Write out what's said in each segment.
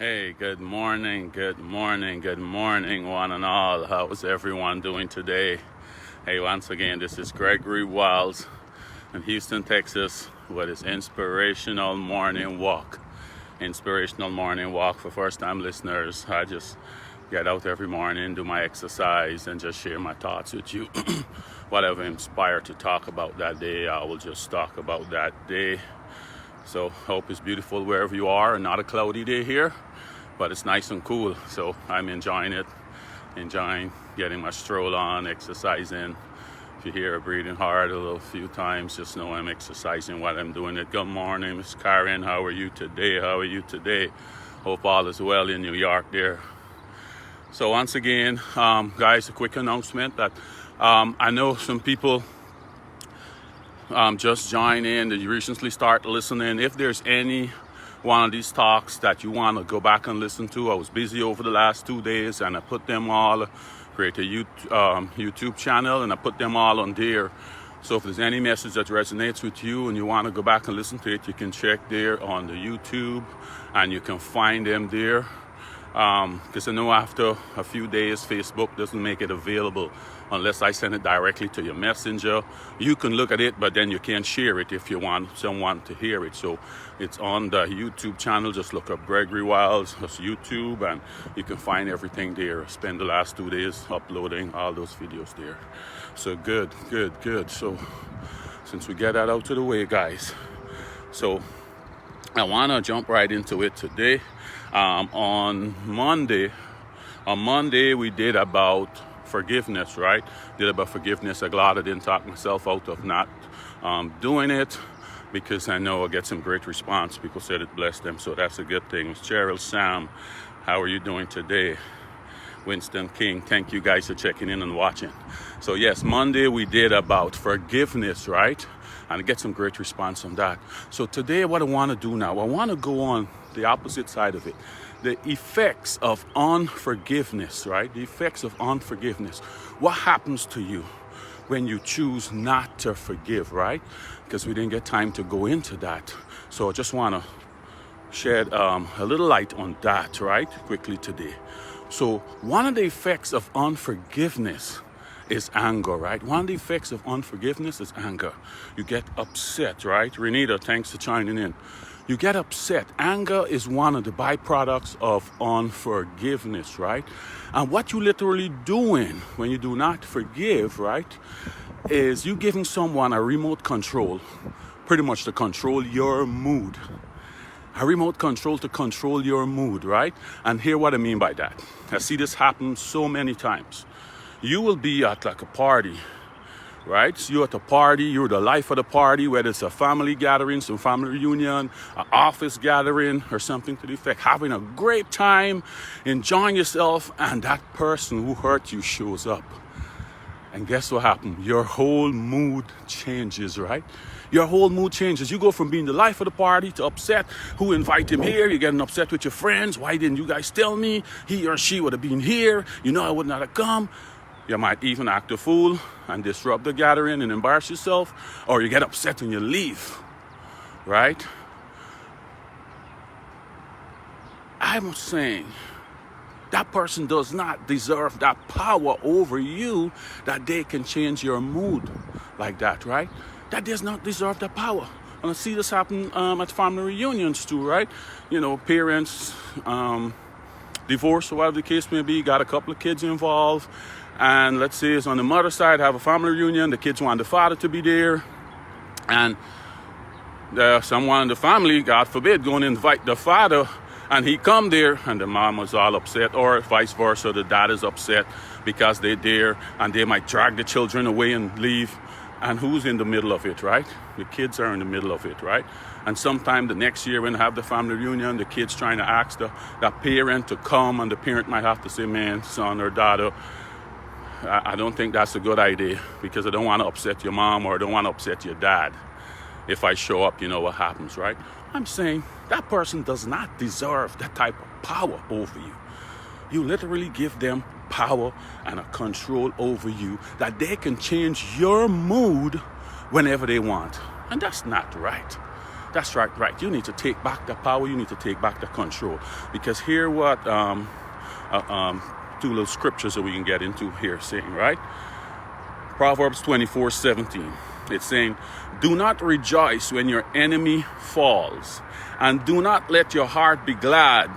Hey, good morning, one and all. How is everyone doing today? Hey, once again, this is Gregory Wiles in Houston, Texas, with his inspirational morning walk. Inspirational morning walk for first-time listeners. I just get out every morning, do my exercise, and just share my thoughts with you. Whatever inspired to talk about that day, I will just talk about that day. So hope it's beautiful wherever you are, and not a cloudy day here, but it's nice and cool. So I'm enjoying it, enjoying getting my stroll on, exercising. If you hear a breathing hard a little few times, just know I'm exercising while I'm doing it. Good morning, Miss Karen. How are you today? Hope all is well in New York there. So once again, guys, a quick announcement that I know some people just join in, that you recently start listening. If there's any one of these talks that you want to go back and listen to, I was busy over the last 2 days and I put them all, create a YouTube channel, and I put them all on there. So if there's any message that resonates with you and you want to go back and listen to it, you can check there on the YouTube and you can find them there. Because I know after a few days, Facebook doesn't make it available unless I send it directly to your messenger. You can look at it, but then you can't share it if you want someone to hear it. So it's on the YouTube channel. Just look up Gregory Wiles, that's YouTube, and you can find everything there. I spent the last 2 days uploading all those videos there. So good. So since we get that out of the way, guys, so I want to jump right into it today. On Monday we did about forgiveness, right? I'm glad I didn't talk myself out of not doing it, because I know I get some great response. People said it blessed them, so that's a good thing. Cheryl, Sam, how are you doing today? Winston King, thank you guys for checking in and watching. So yes, Monday we did about forgiveness, right? And I get some great response on that. So today what I want to do now, I want to go on the opposite side of it. The effects of unforgiveness, right? The effects of unforgiveness. What happens to you when you choose not to forgive, right? Because we didn't get time to go into that. So I just want to shed a little light on that, right? Quickly today. So one of the effects of unforgiveness is anger, right? One of the effects of unforgiveness is anger. You get upset, right? Renita, thanks for chiming in. You get upset. Anger is one of the byproducts of unforgiveness, right? And what you literally doing when you do not forgive, right, is you giving someone a remote control, pretty much to control your mood. A remote control to control your mood, right? And hear what I mean by that. I see this happen so many times. You will be at like a party, right? So you're at a party, you're the life of the party, whether it's a family gathering, some family reunion, an office gathering, or something to the effect. Having a great time, enjoying yourself, and that person who hurt you shows up. And guess what happened? Your whole mood changes, right? Your whole mood changes. You go from being the life of the party to upset. Who invited him here? You're getting upset with your friends. Why didn't you guys tell me? He or she would have been here. You know I would not have come. You might even act a fool and disrupt the gathering and embarrass yourself. Or you get upset and you leave, right? I'm saying that person does not deserve that power over you, that they can change your mood like that, right? That does not deserve that power. And I see this happen at family reunions too, right? You know, parents, divorce or whatever the case may be, got a couple of kids involved. And let's say it's on the mother's side, have a family reunion. The kids want the father to be there. And someone in the family, God forbid, going to invite the father, and he come there, and the mom was all upset, or vice versa, the dad is upset because they're there, and they might drag the children away and leave. And who's in the middle of it, right? The kids are in the middle of it, right? And sometime the next year when they have the family reunion, the kids trying to ask the parent to come, and the parent might have to say, man, son or daughter, I don't think that's a good idea, because I don't want to upset your mom, or I don't want to upset your dad. If I show up, you know what happens, right? I'm saying that person does not deserve that type of power over you. You literally give them power and a control over you, that they can change your mood whenever they want. And that's not right. That's right, right. You need to take back the power. You need to take back the control. Because here what two little scriptures that we can get into here saying, right? Proverbs 24:17. It's saying, do not rejoice when your enemy falls, and do not let your heart be glad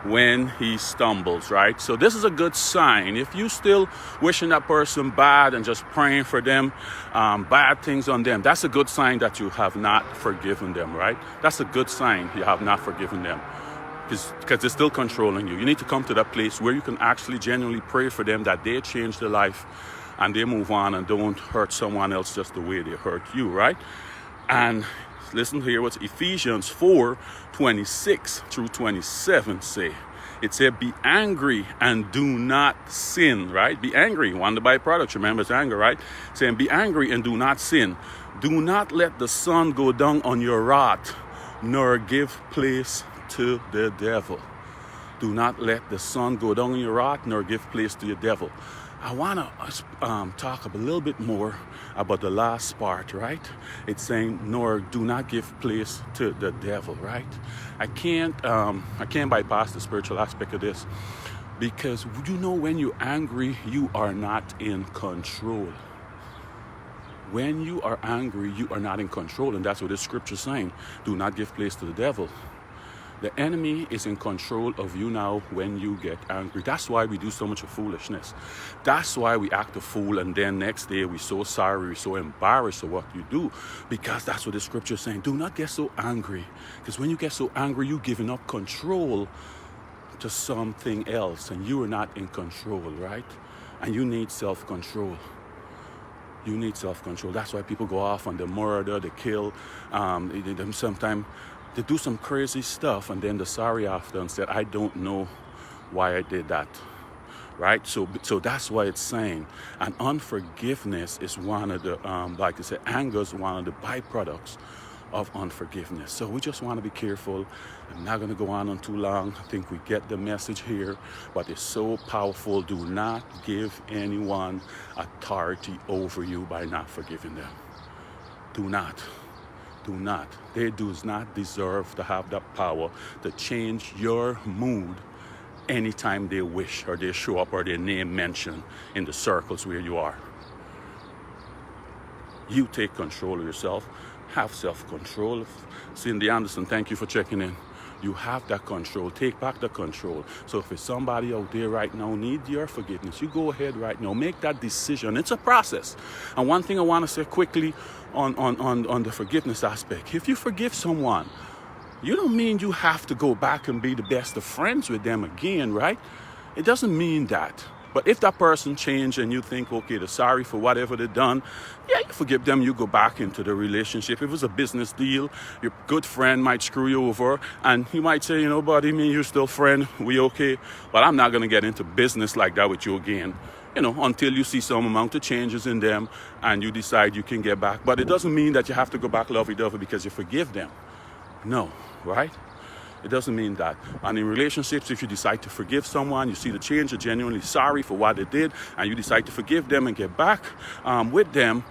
when he stumbles, right? So this is a good sign. If you still wishing that person bad and just praying for them, bad things on them, that's a good sign that you have not forgiven them, right? That's a good sign you have not forgiven them, because they're still controlling you. You need to come to that place where you can actually genuinely pray for them, that they change their life and they move on and don't hurt someone else just the way they hurt you, right? And listen here what Ephesians 4:26 through 27 say. It said, be angry and do not sin, right? Be angry. One of the byproducts, remember, is anger, right? Saying, be angry and do not sin. Do not let the sun go down on your wrath, nor give place to the devil. Do not let the sun go down on your wrath, nor give place to your devil. I want to talk a little bit more about the last part, right? It's saying, nor do not give place to the devil, right? I can't bypass the spiritual aspect of this, because when you're angry, you are not in control. When you are angry, you are not in control, and that's what the scripture is saying. Do not give place to the devil. The enemy is in control of you now when you get angry. That's why we do so much of foolishness. That's why we act a fool, and then next day we're so sorry, we're so embarrassed of what you do, because that's what the scripture is saying. Do not get so angry, because when you get so angry, you're giving up control to something else, and you are not in control, right? And you need self-control. You need self-control. That's why people go off on the murder, the kill. Sometimes they do some crazy stuff, and then they're sorry after and said, I don't know why I did that, right? So that's why it's saying, and unforgiveness is one of the, like I said, anger is one of the byproducts of unforgiveness. So we just want to be careful. I'm not going to go on too long. I think we get the message here, but it's so powerful. Do not give anyone authority over you by not forgiving them. Do not. They do not deserve to have that power to change your mood anytime they wish, or they show up, or their name mentioned in the circles where you are. You take control of yourself. Have self-control. Cindy Anderson, thank you for checking in. You have that control. Take back the control. So if it's somebody out there right now need your forgiveness, you go ahead right now. Make that decision. It's a process. And one thing I want to say quickly on the forgiveness aspect. If you forgive someone, you don't mean you have to go back and be the best of friends with them again, right? It doesn't mean that. But if that person changed and you think, okay, they're sorry for whatever they've done, yeah, you forgive them, you go back into the relationship. If it was a business deal, your good friend might screw you over, and he might say, buddy, me and you still friend, we okay, but I'm not going to get into business like that with you again, until you see some amount of changes in them and you decide you can get back. But it doesn't mean that you have to go back lovey-dovey because you forgive them. No, right? It doesn't mean that. And in relationships, if you decide to forgive someone, you see the change, you're genuinely sorry for what they did, and you decide to forgive them and get back with them,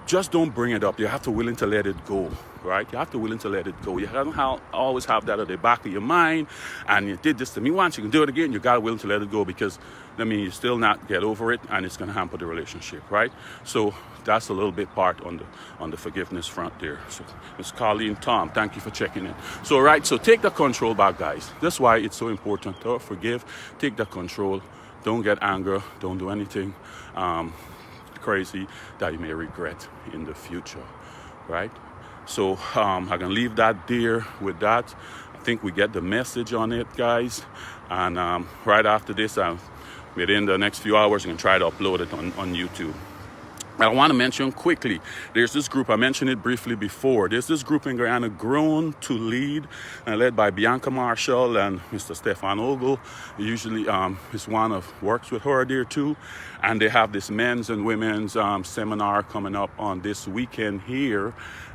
just don't bring it up. You have to be willing to let it go, right? You have to be willing to let it go. You don't always have that at the back of your mind, and you did this to me once, you can do it again. You got to be willing to let it go, because you still not get over it, and it's going to hamper the relationship, right? So that's a little bit part on the forgiveness front there. So Ms. Colleen, Tom, thank you for checking in. So take the control back, guys. That's why it's so important to forgive. Take the control. Don't get anger. Don't do anything crazy that you may regret in the future, right? So I can leave that there with that. I think we get the message on it, guys. And right after this, within the next few hours, you can try to upload it on YouTube. I want to mention quickly, there's this group, I mentioned it briefly before. There's this group in Guyana, Grown to Lead, led by Bianca Marshall and Mr. Stefan Ogle. Usually is works with her there too. And they have this men's and women's seminar coming up on this weekend here.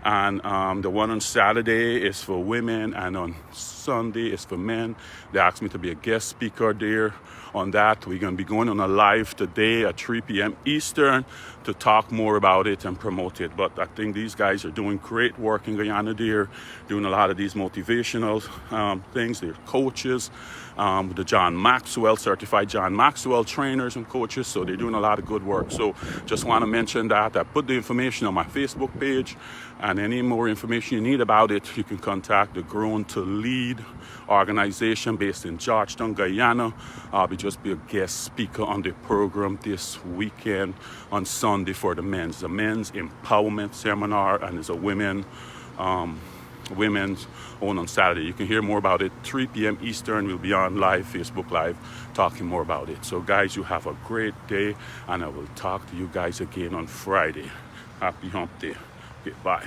And the one on Saturday is for women, and on Sunday is for men. They asked me to be a guest speaker there on that. We're going to be going on a live today at 3 p.m. Eastern to talk more about it and promote it. But I think these guys are doing great work in Guyana there, doing a lot of these motivational things. They're coaches, the John Maxwell, certified John Maxwell trainers and coaches. So they're doing a lot of good work. So just want to mention that. I put the information on my Facebook page, and any more information you need about it, you can contact the Grown to Lead organization based in Georgetown, Guyana. I'll just be a guest speaker on the program this weekend on Sunday for the men. It's a men's empowerment seminar, and it's a women's on Saturday. You can hear more about it 3 p.m. Eastern. We'll be on live, Facebook Live, talking more about it. So guys, you have a great day, and I will talk to you guys again on Friday. Happy hump day. Okay, bye.